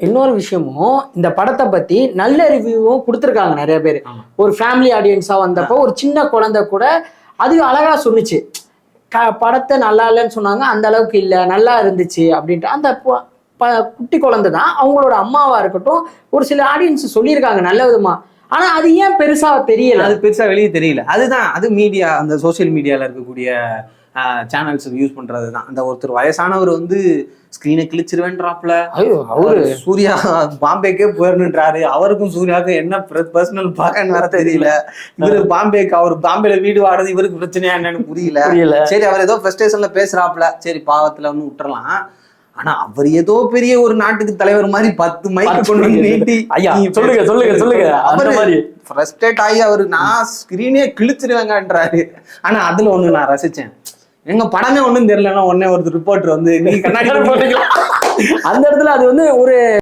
இன்னொரு விஷயமும் இந்த படத்தை பத்தி நல்ல ரிவ்யூவும் கொடுத்துருக்காங்க நிறைய பேர். ஒரு ஃபேமிலி ஆடியன்ஸா வந்தப்போ ஒரு சின்ன குழந்தை கூட அது அழகா சொன்னிச்சு, படத்தை நல்லா இல்லைன்னு சொன்னாங்க, அந்த அளவுக்கு இல்லை நல்லா இருந்துச்சு அப்படின்ட்டு. அந்த குட்டி குழந்தை தான் அவங்களோட அம்மாவா இருக்கட்டும் ஒரு சில ஆடியன்ஸ் சொல்லியிருக்காங்க நல்ல விதமா. ஆனா அது ஏன் பெருசா தெரியல, அது பெருசா வெளியே தெரியல. அதுதான் அது மீடியா, அந்த சோசியல் மீடியால இருக்கக்கூடிய சேனல்ஸ் யூஸ் பண்றதுதான். அந்த ஒருத்தர் வயசானவர் வந்து ஸ்கிரீனை கிழிச்சிருவேன்றாப்ல, அவரு சூர்யா பாம்பேக்கே போயிருன்றாரு. அவருக்கும் சூர்யாவுக்கும் என்ன பர்சனல் பாக்கன்னு வேற தெரியல. இவரு பாம்பேக்கு, அவர் பாம்பேல வீடு வாடுறது இவருக்கு பிரச்சனையா என்னன்னு புரியல. சரி அவர் ஏதோ ஃப்ரஸ்ட்ரேஷன்ல பேசுறாப்ல, சரி பாவத்துல ஒன்னு விட்டுறலாம். ஆனா அவர் ஏதோ பெரிய ஒரு நாட்டுக்கு தலைவர் மாதிரி 10 மைக்கு கொண்டு நீட்டி சொல்லுங்க அவரு ஃப்ரஸ்ட்ரேட் ஆகி அவரு நான் ஸ்கிரீனே கிழிச்சிருவேங்கன்றாரு. ஆனா அதுல ஒண்ணு நான் ரசிச்சேன், எங்க படமே ஒண்ணும் தெரியலன்னா உடனே ஒரு ரிப்போர்ட்டர் வந்து நீங்க கண்ணாடி போட்டீங்களா அந்த இடத்துல அது வந்து ஒரு